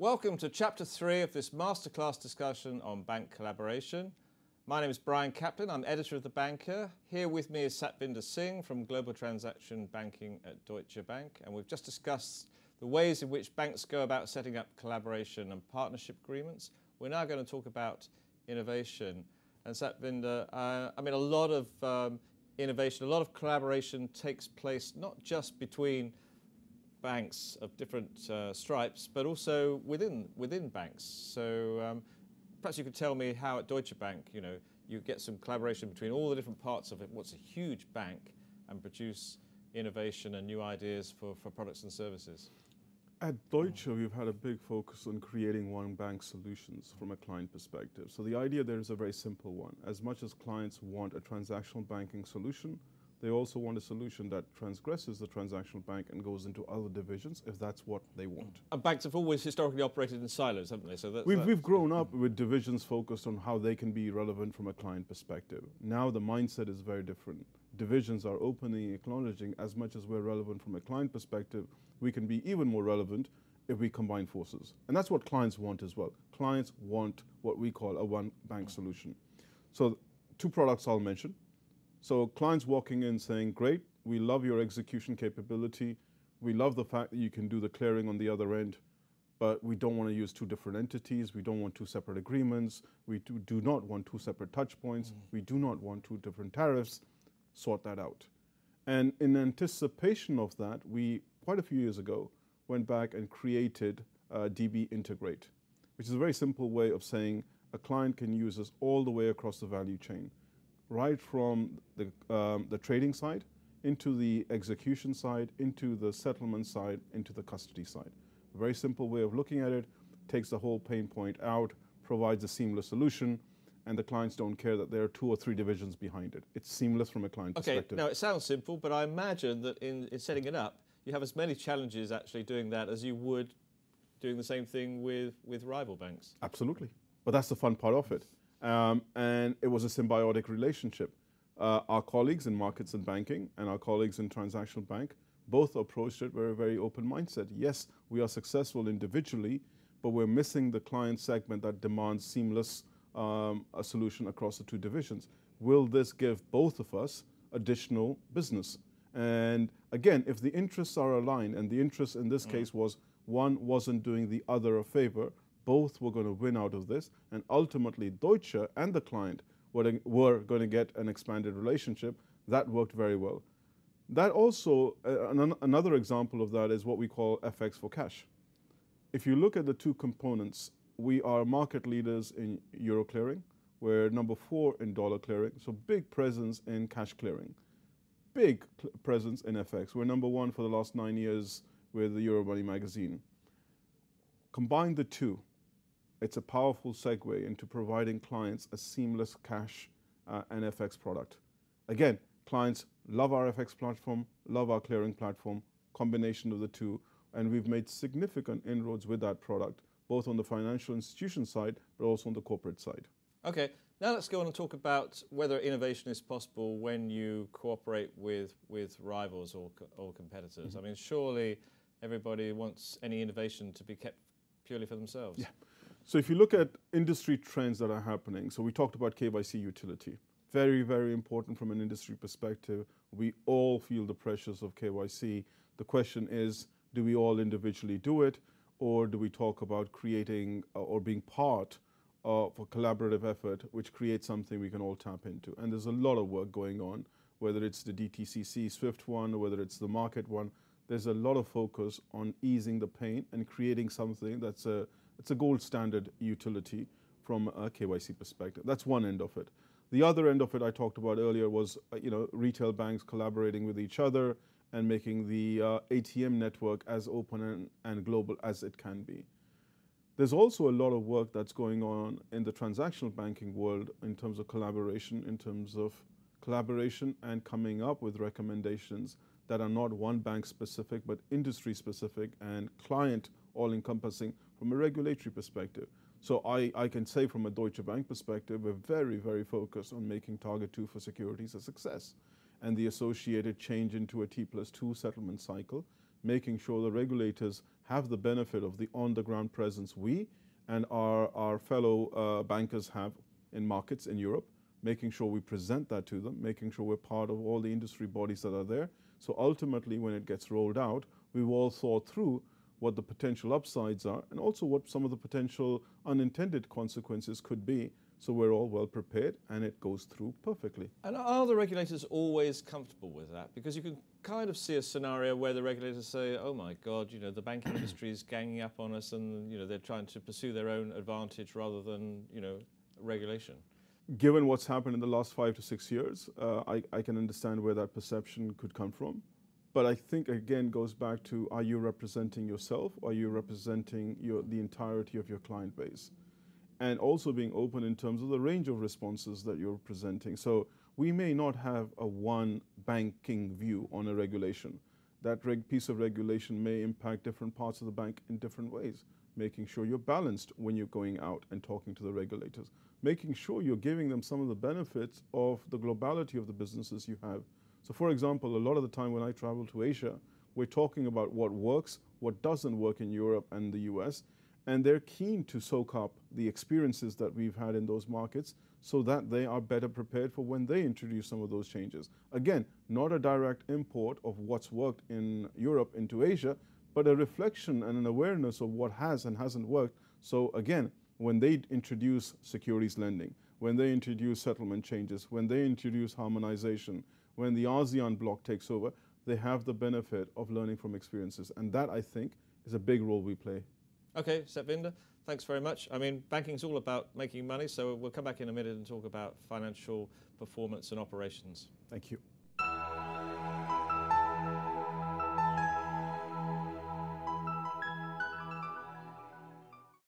Welcome to Chapter 3 of this masterclass discussion on bank collaboration. My name is Brian Caplen, I'm editor of The Banker. Here with me is Satvinder Singh from Global Transaction Banking at Deutsche Bank, and we've just discussed the ways in which banks go about setting up collaboration and partnership agreements. We're now going to talk about innovation. And Satvinder, a lot of innovation, a lot of collaboration takes place not just between banks of different stripes, but also within banks. So perhaps you could tell me how at Deutsche Bank, you get some collaboration between all the different parts of it, what's a huge bank, and produce innovation and new ideas for products and services. At Deutsche, we've had a big focus on creating one bank solutions from a client perspective. So the idea there is a very simple one. As much as clients want a transactional banking solution, they also want a solution that transgresses the transactional bank and goes into other divisions if that's what they want. And banks have always historically operated in silos, haven't they? So we've grown up with divisions focused on how they can be relevant from a client perspective. Now the mindset is very different. Divisions are openly acknowledging as much as we're relevant from a client perspective, we can be even more relevant if we combine forces. And that's what clients want as well. Clients want what we call a one bank solution. So two products I'll mention. So clients walking in saying, great, we love your execution capability. We love the fact that you can do the clearing on the other end, but we don't want to use two different entities. We don't want two separate agreements. We do not want two separate touch points. We do not want two different tariffs. Sort that out. And in anticipation of that, we, quite a few years ago, went back and created DB Integrate, which is a very simple way of saying a client can use us all the way across the value chain, right from the trading side, into the execution side, into the settlement side, into the custody side. A very simple way of looking at it, takes the whole pain point out, provides a seamless solution, and the clients don't care that there are 2 or 3 divisions behind it. It's seamless from a client perspective. Now it sounds simple, but I imagine that in setting it up, you have as many challenges actually doing that as you would doing the same thing with rival banks. Absolutely, but that's the fun part of it. And it was a symbiotic relationship. Our colleagues in markets and banking and our colleagues in transactional bank both approached it with a very open mindset. Yes, we are successful individually, but we're missing the client segment that demands seamless a solution across the 2 divisions. Will this give both of us additional business? And again, if the interests are aligned, and the interest in this case was one wasn't doing the other a favor, both were going to win out of this, and ultimately Deutsche and the client were going to get an expanded relationship. That worked very well. That also, another example of that is what we call FX for cash. If you look at the 2 components, we are market leaders in euro clearing. We're number 4 in dollar clearing, so big presence in cash clearing. Big presence in FX. We're number 1 for the last 9 years with the Euromoney magazine. Combine the 2, it's a powerful segue into providing clients a seamless cash and FX product. Again, clients love our FX platform, love our clearing platform, combination of the 2, and we've made significant inroads with that product, both on the financial institution side, but also on the corporate side. Okay, now let's go on and talk about whether innovation is possible when you cooperate with rivals or competitors. I mean, surely everybody wants any innovation to be kept purely for themselves. Yeah. So if you look at industry trends that are happening, so we talked about KYC utility. Very, very important from an industry perspective. We all feel the pressures of KYC. The question is, do we all individually do it? Or do we talk about creating or being part of a collaborative effort which creates something we can all tap into? And there's a lot of work going on, whether it's the DTCC SWIFT one, or whether it's the market one. There's a lot of focus on easing the pain and creating something that's it's a gold standard utility from a KYC perspective. That's one end of it. The other end of it I talked about earlier was retail banks collaborating with each other and making the ATM network as open and global as it can be. There's also a lot of work that's going on in the transactional banking world in terms of collaboration, and coming up with recommendations that are not one bank specific, but industry specific and client all encompassing from a regulatory perspective. So I can say from a Deutsche Bank perspective, we're very, very focused on making Target 2 for securities a success, and the associated change into a T+2 settlement cycle making sure the regulators have the benefit of the on-the-ground presence we and our fellow bankers have in markets in Europe, making sure we present that to them, making sure we're part of all the industry bodies that are there. So ultimately, when it gets rolled out, we've all thought through what the potential upsides are and also what some of the potential unintended consequences could be. So we're all well prepared and it goes through perfectly. And are the regulators always comfortable with that? Because you can kind of see a scenario where the regulators say, oh my God, you know, the banking industry is ganging up on us and, you know, they're trying to pursue their own advantage rather than, you know, regulation. Given what's happened in the last 5 to 6 years, I can understand where that perception could come from. But I think, again, goes back to, are you representing yourself or are you representing the entirety of your client base? And also being open in terms of the range of responses that you're presenting. So we may not have a one banking view on a regulation. That piece of regulation may impact different parts of the bank in different ways, making sure you're balanced when you're going out and talking to the regulators, making sure you're giving them some of the benefits of the globality of the businesses you have. So for example, a lot of the time when I travel to Asia, we're talking about what works, what doesn't work in Europe and the US, and they're keen to soak up the experiences that we've had in those markets so that they are better prepared for when they introduce some of those changes. Again, not a direct import of what's worked in Europe into Asia, but a reflection and an awareness of what has and hasn't worked. So again, when they introduce securities lending, when they introduce settlement changes, when they introduce harmonization, when the ASEAN bloc takes over, they have the benefit of learning from experiences. And that, I think, is a big role we play. Okay, Satvinder, thanks very much. I mean, banking's all about making money, so we'll come back in a minute and talk about financial performance and operations. Thank you.